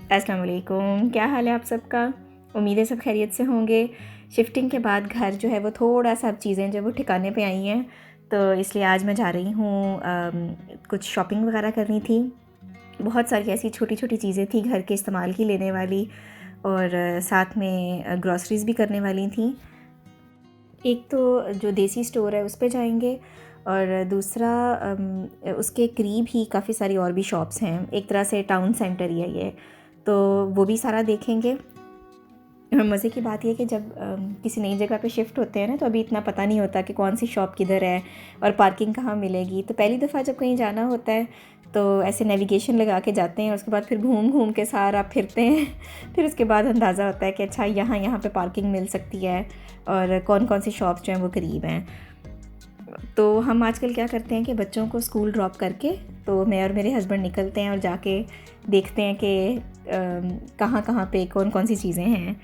अस्सलाम वालेकुम, क्या हाल है आप सबका। उम्मीद है सब खैरियत से होंगे। शिफ्टिंग के बाद घर जो है वो थोड़ा सा अब चीज़ें जो वो ठिकाने पे आई हैं, तो इसलिए आज मैं जा रही हूँ। कुछ शॉपिंग वगैरह करनी थी। बहुत सारी ऐसी छोटी छोटी चीज़ें थी घर के इस्तेमाल की लेने वाली, और साथ में ग्रॉसरीज़ भी करने वाली थी। एक तो जो देसी स्टोर है उस पे जाएंगे, और दूसरा उसके करीब ही काफ़ी सारी और भी शॉप्स हैं। एक तरह से टाउन सेंटर ही है ये, तो वो भी सारा देखेंगे। और मज़े की बात यह है कि जब किसी नई जगह पे शिफ्ट होते हैं ना, तो अभी इतना पता नहीं होता कि कौन सी शॉप किधर है और पार्किंग कहाँ मिलेगी। तो पहली दफ़ा जब कहीं जाना होता है तो ऐसे नेविगेशन लगा के जाते हैं, और उसके बाद फिर घूम घूम के सारा फिरते हैं। फिर उसके बाद अंदाज़ा होता है कि अच्छा यहाँ यहाँ पे पार्किंग मिल सकती है, और कौन कौन सी शॉप्स जो हैं वो करीब हैं। तो हम आजकल क्या करते हैं कि बच्चों को स्कूल ड्रॉप करके तो मैं और मेरे हस्बैंड निकलते हैं और जाके देखते हैं कि कहाँ कहाँ पे कौन कौन सी चीज़ें हैं।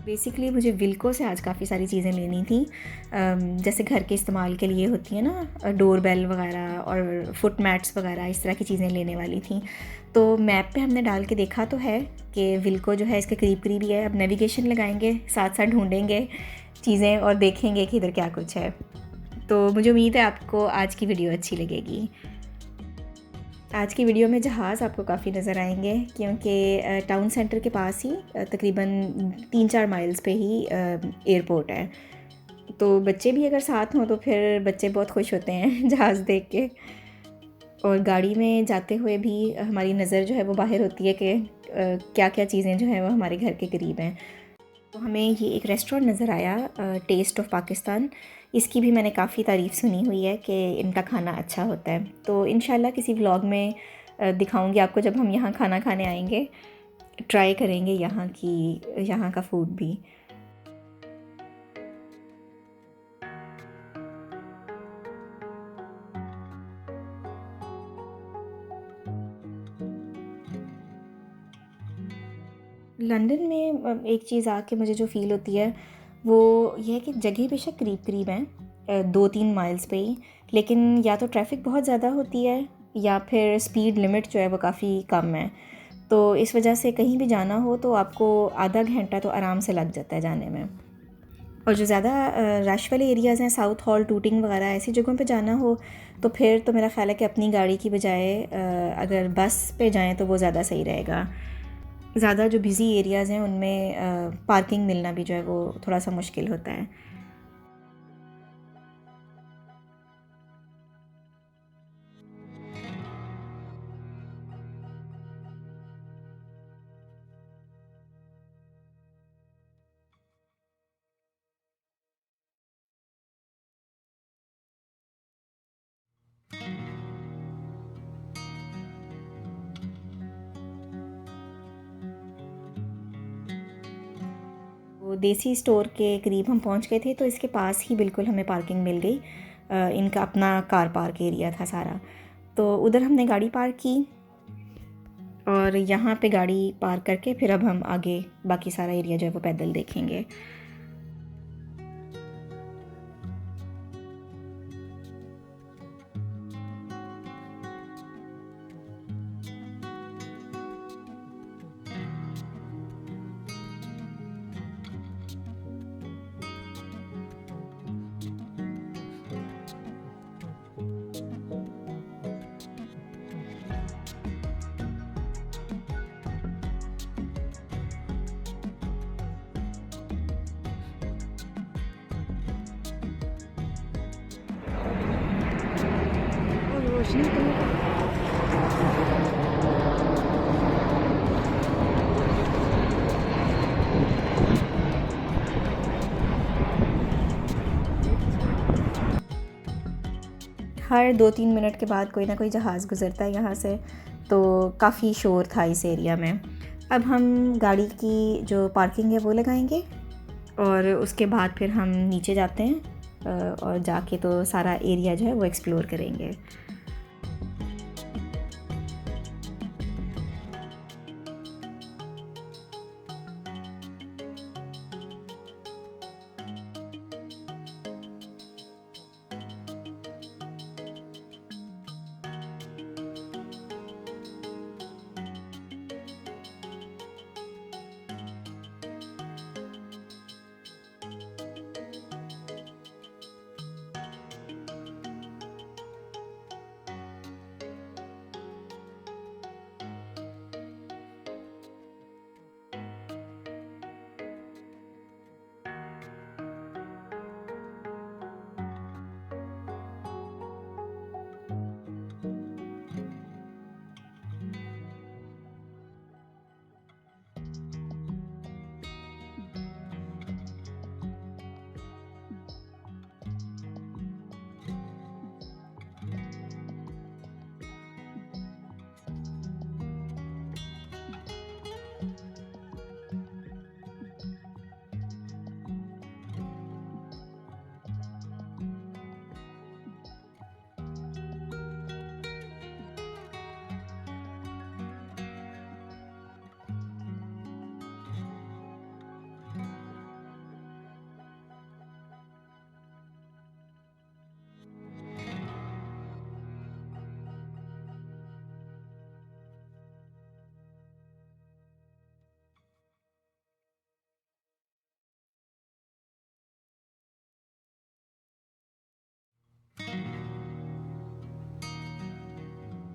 बेसिकली मुझे विल्को से आज काफ़ी सारी चीज़ें लेनी थी, जैसे घर के इस्तेमाल के लिए होती है ना, डोर बेल वगैरह और फुट मैट्स वगैरह, इस तरह की चीज़ें लेने वाली थी। तो मैप पे हमने डाल के देखा तो है कि विल्को जो है इसके करीब करीब ही है। अब नेविगेशन लगाएंगे, साथ साथ ढूंढेंगे चीज़ें और देखेंगे कि इधर क्या कुछ है। तो मुझे उम्मीद है आपको आज की वीडियो अच्छी लगेगी। आज की वीडियो में जहाज़ आपको काफ़ी नज़र आएंगे, क्योंकि टाउन सेंटर के पास ही तकरीबन 3-4 माइल्स पे ही एयरपोर्ट है। तो बच्चे भी अगर साथ हों तो फिर बच्चे बहुत खुश होते हैं जहाज़ देख के। और गाड़ी में जाते हुए भी हमारी नज़र जो है वो बाहर होती है कि क्या क्या चीज़ें जो हैं वो हमारे घर के करीब हैं। तो हमें ये एक रेस्टोरेंट नज़र आया, टेस्ट ऑफ पाकिस्तान। इसकी भी मैंने काफ़ी तारीफ़ सुनी हुई है कि इनका खाना अच्छा होता है। तो इंशाल्लाह किसी व्लॉग में दिखाऊंगी आपको जब हम यहाँ खाना खाने आएंगे। ट्राई करेंगे यहाँ का फूड भी। लंदन में एक चीज़ आके मुझे जो फ़ील होती है वो ये है कि जगह बेशक करीब करीब हैं, 2-3 माइल्स पे ही, लेकिन या तो ट्रैफिक बहुत ज़्यादा होती है या फिर स्पीड लिमिट जो है वो काफ़ी कम है। तो इस वजह से कहीं भी जाना हो तो आपको आधा घंटा तो आराम से लग जाता है जाने में। और जो ज़्यादा रश वाले एरियाज़ हैं, साउथ हॉल, टूटिंग वगैरह, ऐसी जगहों पे जाना हो तो फिर तो मेरा ख़्याल है कि अपनी गाड़ी की बजाय अगर बस पे जाएं तो वो ज़्यादा सही रहेगा। ज़्यादा जो बिज़ी एरियाज़ हैं उनमें पार्किंग मिलना भी जो है वो थोड़ा सा मुश्किल होता है। वो देसी स्टोर के करीब हम पहुंच गए थे, तो इसके पास ही बिल्कुल हमें पार्किंग मिल गई। इनका अपना कार पार्क एरिया था सारा, तो उधर हमने गाड़ी पार्क की, और यहाँ पे गाड़ी पार्क करके फिर अब हम आगे बाकी सारा एरिया जो है वो पैदल देखेंगे। रोशनी हर 2-3 मिनट के बाद कोई ना कोई जहाज़ गुज़रता है यहाँ से, तो काफ़ी शोर था इस एरिया में। अब हम गाड़ी की जो पार्किंग है वो लगाएंगे, और उसके बाद फिर हम नीचे जाते हैं, और जाके तो सारा एरिया जो है वो एक्सप्लोर करेंगे।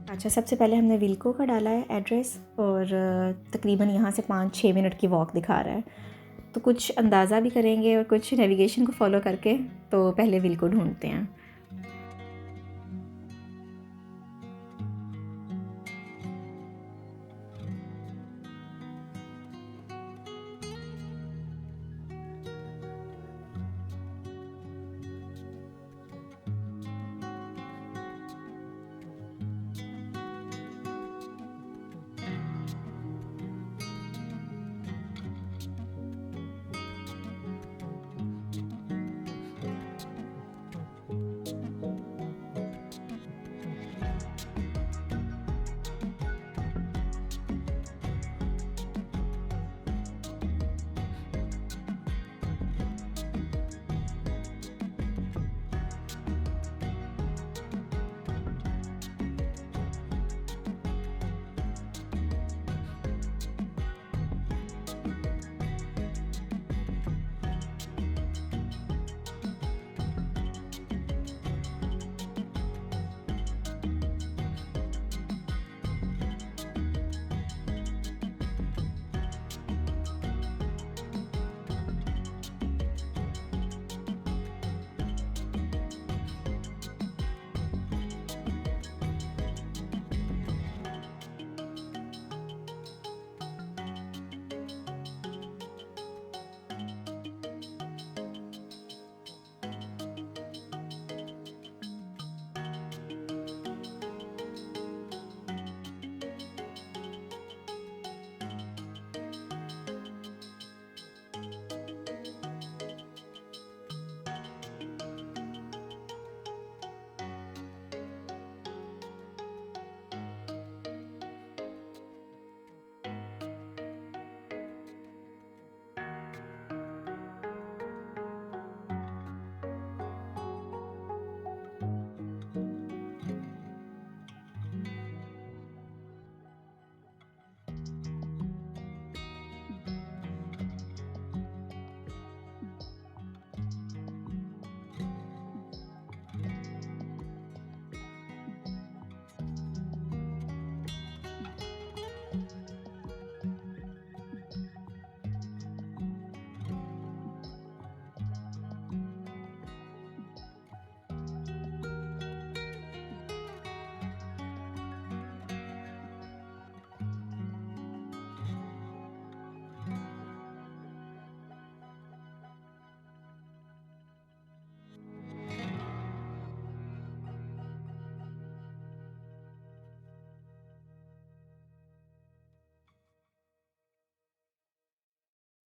अच्छा, सबसे पहले हमने विल्को का डाला है एड्रेस, और तकरीबन यहाँ से 5-6 मिनट की वॉक दिखा रहा है। तो कुछ अंदाज़ा भी करेंगे और कुछ नेविगेशन को फॉलो करके। तो पहले विल्को ढूंढते हैं।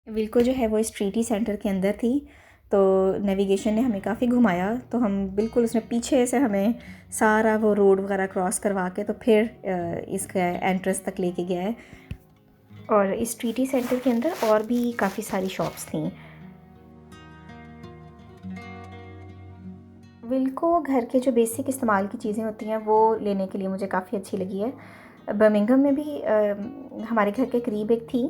विल्को जो है वो स्ट्रीटी सेंटर के अंदर थी। तो नेविगेशन ने हमें काफ़ी घुमाया, तो हम बिल्कुल उसने पीछे से हमें सारा वो रोड वगैरह क्रॉस करवा के तो फिर इसका एंट्रेंस तक लेके गया है। और इस स्ट्रीटी सेंटर के अंदर और भी काफ़ी सारी शॉप्स थी। विल्को घर के जो बेसिक इस्तेमाल की चीज़ें होती हैं वो लेने के लिए मुझे काफ़ी अच्छी लगी है। बर्मिंघम में भी हमारे घर के करीब एक थी,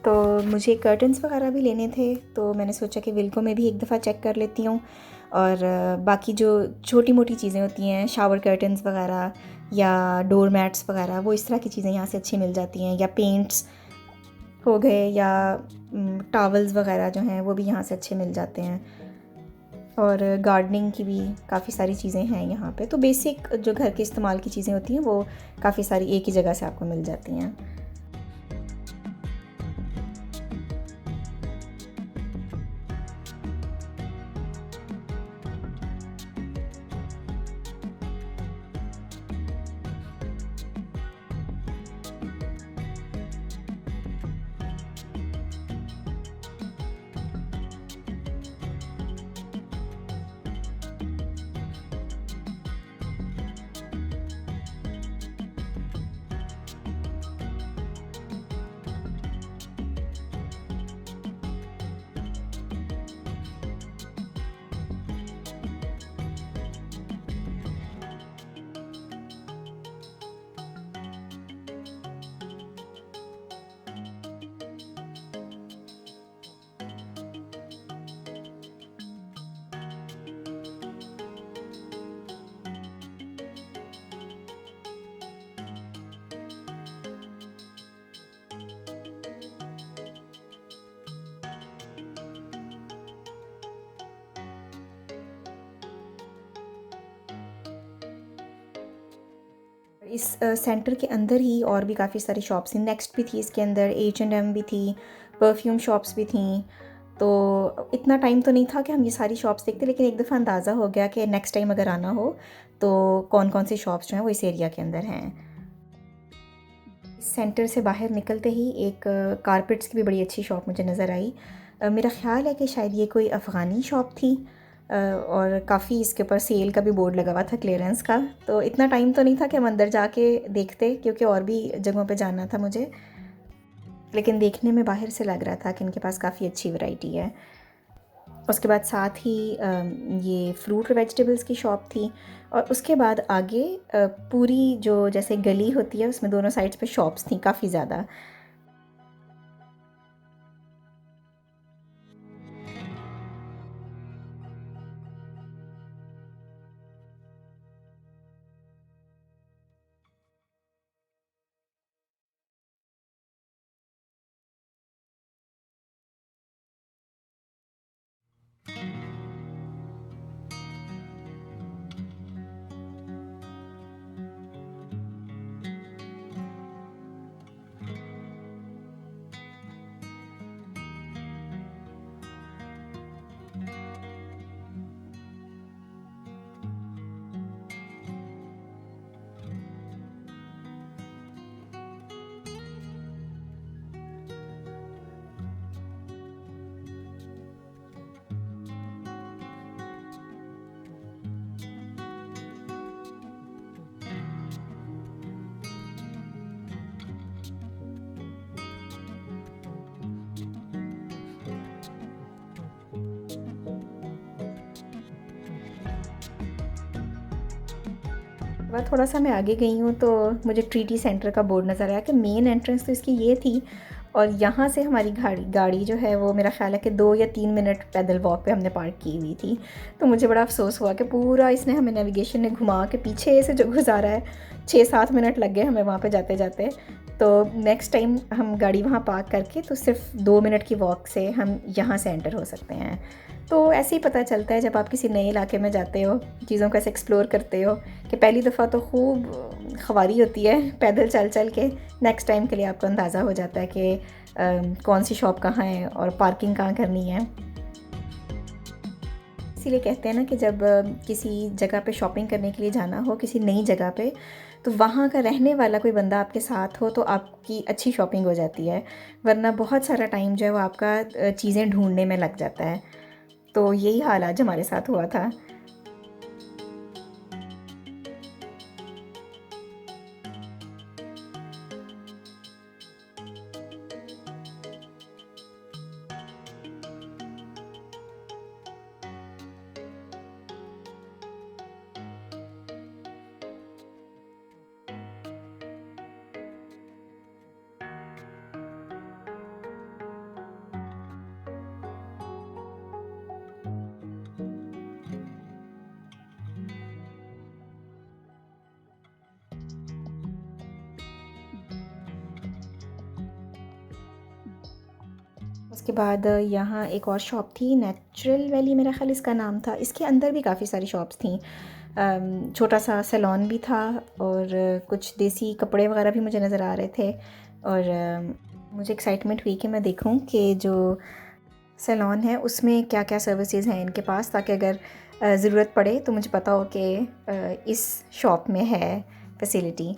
तो मुझे कर्टन्स वगैरह भी लेने थे, तो मैंने सोचा कि विल्को में भी एक दफ़ा चेक कर लेती हूँ। और बाकी जो छोटी मोटी चीज़ें होती हैं, शावर कर्टन्स वगैरह या डोर मैट्स वगैरह, वो इस तरह की चीज़ें यहाँ से अच्छी मिल जाती हैं। या पेंट्स हो गए, या टॉवल्स वगैरह जो हैं वो भी यहाँ से अच्छे मिल जाते हैं। और गार्डनिंग की भी काफ़ी सारी चीज़ें हैं यहाँ पे। तो बेसिक जो घर के इस्तेमाल की चीज़ें होती हैं वो काफ़ी सारी एक ही जगह से आपको मिल जाती हैं। इस सेंटर के अंदर ही और भी काफ़ी सारी शॉप्स थी। नेक्स्ट भी थी इसके अंदर, H&M भी थी, परफ्यूम शॉप्स भी थी। तो इतना टाइम तो नहीं था कि हम ये सारी शॉप्स देखते, लेकिन एक दफ़ा अंदाज़ा हो गया कि नेक्स्ट टाइम अगर आना हो तो कौन कौन सी शॉप्स जो हैं वो इस एरिया के अंदर हैं। इस सेंटर से बाहर निकलते ही एक कारपेट्स की भी बड़ी अच्छी शॉप मुझे नज़र आई। मेरा ख़्याल है कि शायद ये कोई अफ़गानी शॉप थी। और काफ़ी इसके ऊपर सेल का भी बोर्ड लगा हुआ था, क्लियरेंस का। तो इतना टाइम तो नहीं था कि हम अंदर जाके देखते, क्योंकि और भी जगहों पे जाना था मुझे, लेकिन देखने में बाहर से लग रहा था कि इनके पास काफ़ी अच्छी वैरायटी है। उसके बाद साथ ही ये फ्रूट और वेजिटेबल्स की शॉप थी। और उसके बाद आगे पूरी जो जैसे गली होती है उसमें दोनों साइड्स पे शॉप्स थी काफ़ी ज़्यादा। वह थोड़ा सा मैं आगे गई हूँ तो मुझे ट्रीटी सेंटर का बोर्ड नज़र आया कि मेन एंट्रेंस तो इसकी ये थी, और यहाँ से हमारी गाड़ी जो है वो मेरा ख़्याल है कि 2 या 3 मिनट पैदल वॉक पे हमने पार्क की हुई थी। तो मुझे बड़ा अफसोस हुआ कि पूरा इसने हमें नेविगेशन ने घुमा के पीछे से जो गुजारा है, 6-7 मिनट लग गए हमें वहाँ पे जाते जाते। तो नेक्स्ट टाइम हम गाड़ी वहाँ पार्क करके तो सिर्फ 2 मिनट की वॉक से हम यहाँ से एंटर हो सकते हैं। तो ऐसे ही पता चलता है जब आप किसी नए इलाके में जाते हो, चीज़ों को ऐसे एक्सप्लोर करते हो, कि पहली दफ़ा तो खूब ख़वारी होती है पैदल चल चल के। नेक्स्ट टाइम के लिए आपको अंदाज़ा हो जाता है कि कौन सी शॉप कहाँ है और पार्किंग कहाँ करनी है। इसीलिए कहते हैं ना कि जब किसी जगह पे शॉपिंग करने के लिए जाना हो, किसी नई जगह पे, तो वहाँ का रहने वाला कोई बंदा आपके साथ हो तो आपकी अच्छी शॉपिंग हो जाती है। वरना बहुत सारा टाइम जो है वो आपका चीज़ें ढूँढने में लग जाता है। तो यही हाल आज हमारे साथ हुआ था। उसके बाद यहाँ एक और शॉप थी, नेचुरल वैली मेरा ख़्याल इसका नाम था। इसके अंदर भी काफ़ी सारी शॉप्स थी। छोटा सा सैलून भी था, और कुछ देसी कपड़े वगैरह भी मुझे नज़र आ रहे थे। और मुझे एक्साइटमेंट हुई कि मैं देखूँ कि जो सैलून है उसमें क्या क्या सर्विसेज हैं इनके पास, ताकि अगर ज़रूरत पड़े तो मुझे पता हो कि इस शॉप में है फैसिलिटी।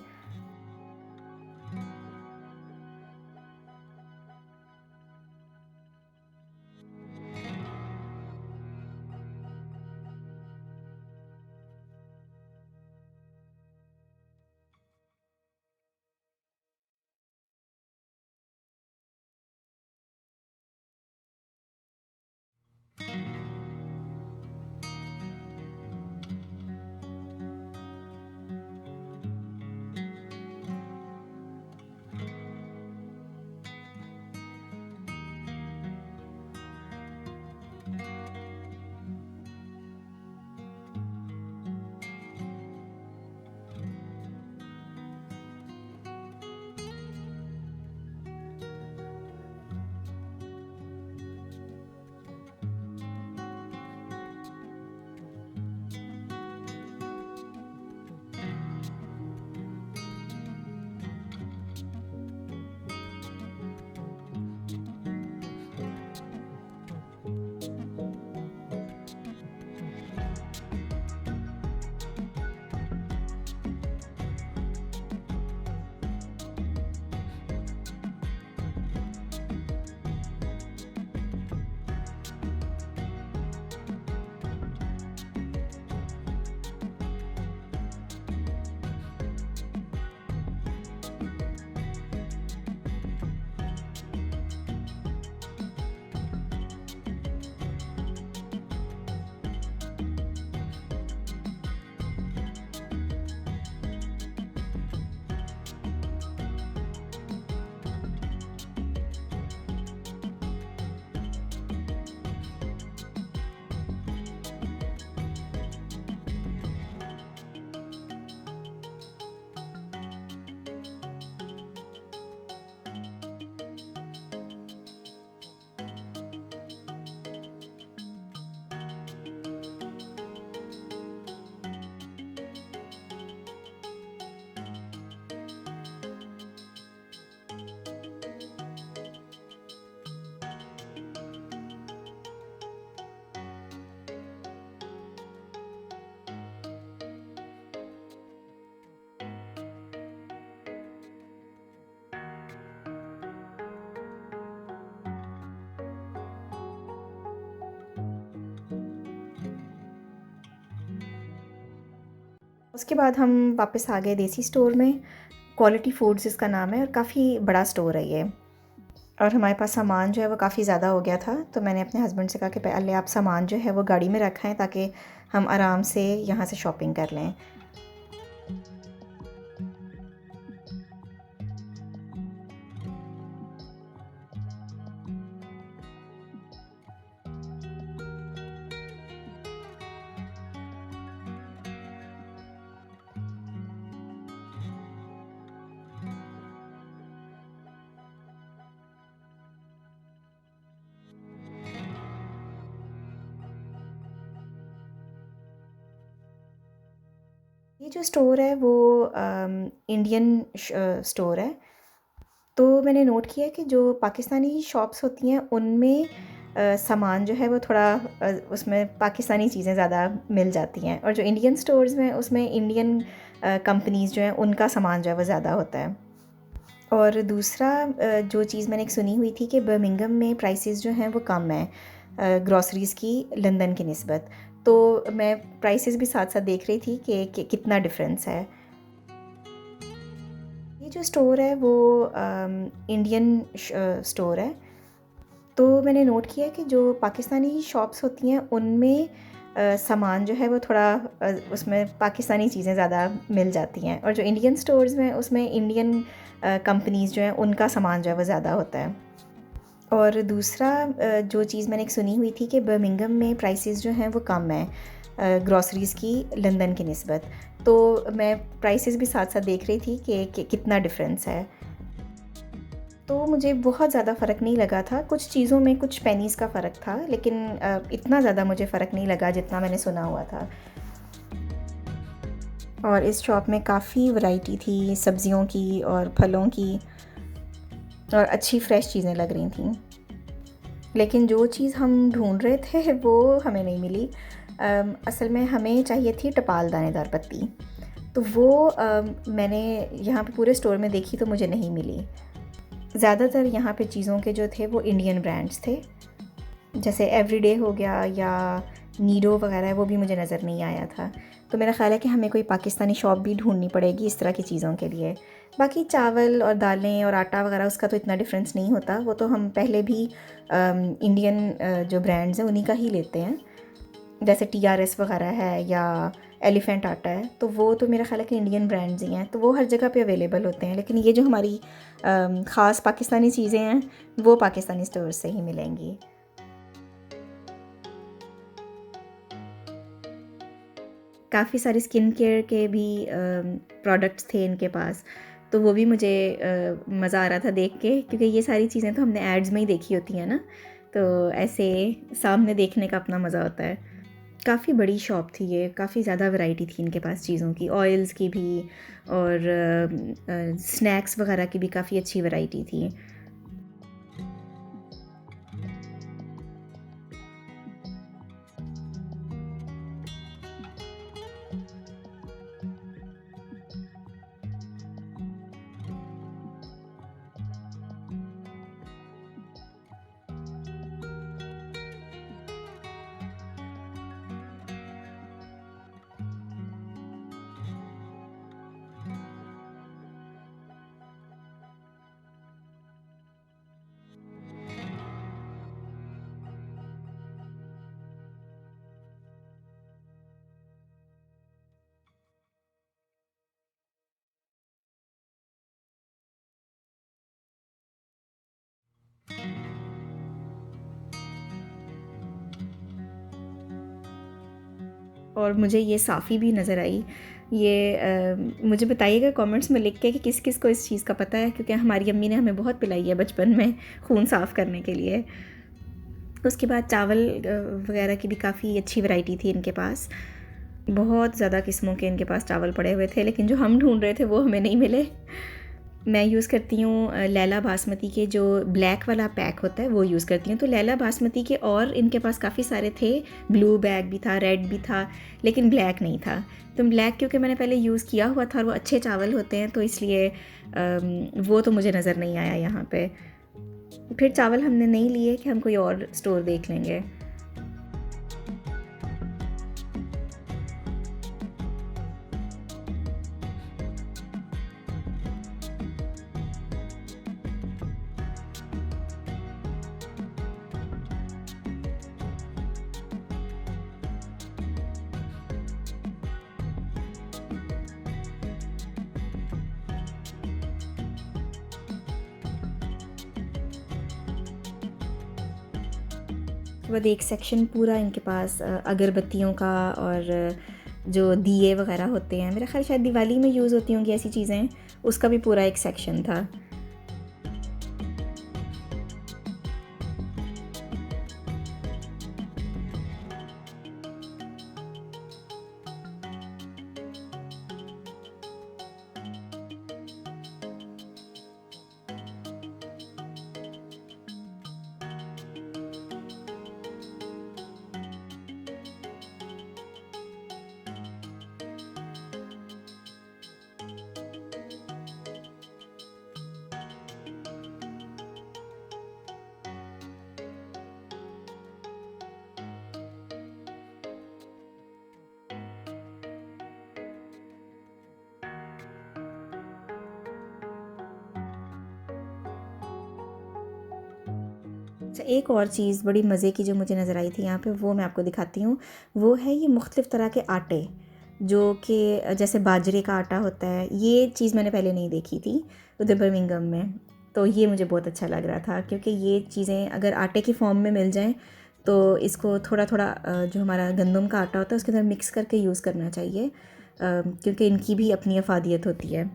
उसके बाद हम वापस आ गए देसी स्टोर में। क्वालिटी फूड्स इसका नाम है और काफ़ी बड़ा स्टोर है ये। और हमारे पास सामान जो है वो काफ़ी ज़्यादा हो गया था, तो मैंने अपने हस्बैंड से कहा कि पहले आप सामान जो है वो गाड़ी में रखें ताकि हम आराम से यहाँ से शॉपिंग कर लें। ये जो स्टोर है वो इंडियन स्टोर है। तो मैंने नोट किया कि जो पाकिस्तानी शॉप्स होती हैं उनमें सामान जो है वो थोड़ा उसमें पाकिस्तानी चीज़ें ज़्यादा मिल जाती हैं, और जो इंडियन स्टोर्स में उसमें इंडियन कंपनीज़ जो हैं उनका सामान जो है वो ज़्यादा होता है। और दूसरा जो चीज़ मैंने एक सुनी हुई थी कि बर्मिंघम में प्राइसेस जो हैं वो कम हैं ग्रॉसरीज़ की लंदन की निस्बत। तो मैं प्राइसेस भी साथ साथ देख रही थी कि कितना डिफरेंस है। ये जो स्टोर है वो इंडियन स्टोर है। तो मैंने नोट किया कि जो पाकिस्तानी शॉप्स होती हैं उनमें सामान जो है वो थोड़ा उसमें पाकिस्तानी चीज़ें ज़्यादा मिल जाती हैं, और जो इंडियन स्टोर्स में उसमें इंडियन कंपनीज़ जो हैं उनका सामान जो है वो ज़्यादा होता है। और दूसरा जो चीज़ मैंने एक सुनी हुई थी कि बर्मिंघम में प्राइसेस जो हैं वो कम हैं ग्रॉसरीज़ की लंदन की निस्बत। तो मैं प्राइसेस भी साथ साथ देख रही थी कि कितना डिफरेंस है। तो मुझे बहुत ज़्यादा फ़र्क नहीं लगा था, कुछ चीज़ों में कुछ पेनीज़ का फ़र्क था, लेकिन इतना ज़्यादा मुझे फ़र्क नहीं लगा जितना मैंने सुना हुआ था। और इस शॉप में काफ़ी वैरायटी थी सब्ज़ियों की और फलों की, और अच्छी फ़्रेश चीज़ें लग रही थीं। लेकिन जो चीज़ हम ढूँढ रहे थे वो हमें नहीं मिली। असल में हमें चाहिए थी टपाल दानेदार पत्ती, तो वो मैंने यहाँ पे पूरे स्टोर में देखी तो मुझे नहीं मिली। ज़्यादातर यहाँ पे चीज़ों के जो थे वो इंडियन ब्रांड्स थे, जैसे एवरीडे हो गया या नीडो वगैरह, वो भी मुझे नज़र नहीं आया था। तो मेरा ख़्याल है कि हमें कोई पाकिस्तानी शॉप भी ढूंढनी पड़ेगी इस तरह की चीज़ों के लिए। बाकी चावल और दालें और आटा वगैरह उसका तो इतना डिफरेंस नहीं होता, वो तो हम पहले भी इंडियन जो ब्रांड्स हैं उन्हीं का ही लेते हैं, जैसे TRS वगैरह है या एलिफेंट आटा है, तो वो तो मेरा ख़्याल है कि इंडियन ब्रांड्स ही हैं, तो वो हर जगह पे अवेलेबल होते हैं। लेकिन ये जो हमारी ख़ास पाकिस्तानी चीज़ें हैं वो पाकिस्तानी स्टोर से ही मिलेंगी। काफ़ी सारे स्किन केयर के भी प्रोडक्ट्स थे इनके पास, तो वो भी मुझे मज़ा आ रहा था देख के, क्योंकि ये सारी चीज़ें तो हमने एड्स में ही देखी होती हैं ना, तो ऐसे सामने देखने का अपना मज़ा होता है। काफ़ी बड़ी शॉप थी ये, काफ़ी ज़्यादा वैरायटी थी इनके पास चीज़ों की, ऑयल्स की भी और स्नैक्स वगैरह की भी काफ़ी अच्छी वैरायटी थी। और मुझे ये साफ़ी भी नज़र आई। ये मुझे बताइएगा कमेंट्स में लिख के कि किस किस को इस चीज़ का पता है, क्योंकि हमारी अम्मी ने हमें बहुत पिलाई है बचपन में खून साफ़ करने के लिए। उसके बाद चावल वगैरह की भी काफ़ी अच्छी वैरायटी थी इनके पास, बहुत ज़्यादा किस्मों के इनके पास चावल पड़े हुए थे, लेकिन जो हम ढूंढ रहे थे वो हमें नहीं मिले। मैं यूज़ करती हूँ लैला बासमती के जो ब्लैक वाला पैक होता है वो यूज़ करती हूँ। तो लैला बासमती के और इनके पास काफ़ी सारे थे, ब्लू बैग भी था, रेड भी था, लेकिन ब्लैक नहीं था। तो ब्लैक क्योंकि मैंने पहले यूज़ किया हुआ था और वो अच्छे चावल होते हैं, तो इसलिए वो तो मुझे नज़र नहीं आया यहाँ पे। फिर चावल हमने नहीं लिए कि हम कोई और स्टोर देख लेंगे। उसके बाद एक सेक्शन पूरा इनके पास अगरबत्तियों का और जो दिए वगैरह होते हैं, मेरा ख्याल शायद दिवाली में यूज़ होती होंगी ऐसी चीज़ें, उसका भी पूरा एक सेक्शन था। अच्छा, एक और चीज़ बड़ी मज़े की जो मुझे नज़र आई थी यहाँ पे, वो मैं आपको दिखाती हूँ। वो है ये मुख्तलिफ़ तरह के आटे, जो कि जैसे बाजरे का आटा होता है, ये चीज़ मैंने पहले नहीं देखी थी उधर बर्मिंघम में। तो ये मुझे बहुत अच्छा लग रहा था, क्योंकि ये चीज़ें अगर आटे की फ़ॉर्म में मिल जाएँ तो इसको थोड़ा थोड़ा जो हमारा गंदम का आटा होता है उसके अंदर मिक्स करके यूज़ करना चाहिए, क्योंकि इनकी भी अपनी अफादियत होती है।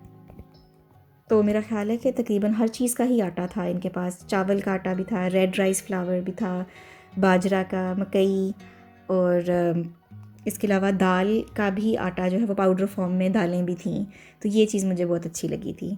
तो मेरा ख़्याल है कि तकरीबन हर चीज़ का ही आटा था इनके पास। चावल का आटा भी था, रेड राइस फ्लावर भी था, बाजरा का, मकई, और इसके अलावा दाल का भी आटा जो है वो पाउडर फॉर्म में दालें भी थीं। तो ये चीज़ मुझे बहुत अच्छी लगी थी।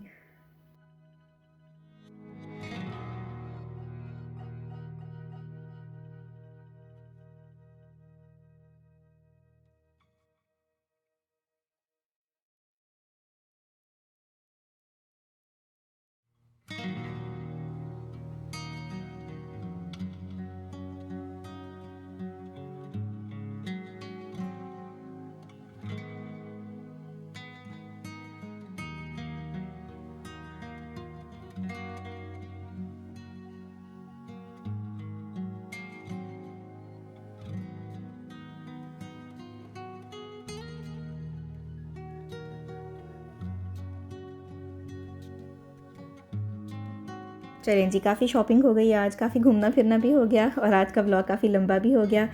चलें जी, काफ़ी शॉपिंग हो गई आज, काफ़ी घूमना फिरना भी हो गया, और आज का व्लॉग काफ़ी लंबा भी हो गया।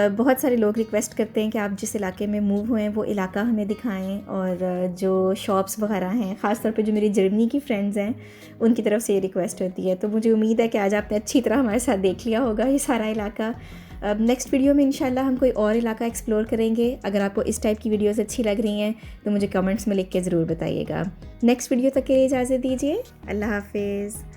बहुत सारे लोग रिक्वेस्ट करते हैं कि आप जिस इलाके में मूव हुए हैं वो इलाका हमें दिखाएं, और जो शॉप्स वगैरह हैं, ख़ास तौर पे जो मेरी जर्मनी की फ्रेंड्स हैं उनकी तरफ से ये रिक्वेस्ट होती है। तो मुझे उम्मीद है कि आज आपने अच्छी तरह हमारे साथ देख लिया होगा ये सारा इलाका। नेक्स्ट वीडियो में इंशाल्लाह हम कोई और इलाका एक्सप्लोर करेंगे। अगर आपको इस टाइप की वीडियोस अच्छी लग रही हैं तो मुझे कमेंट्स में लिख के ज़रूर बताइएगा। नेक्स्ट वीडियो तक के लिए इजाज़त दीजिए। अल्लाह हाफिज़।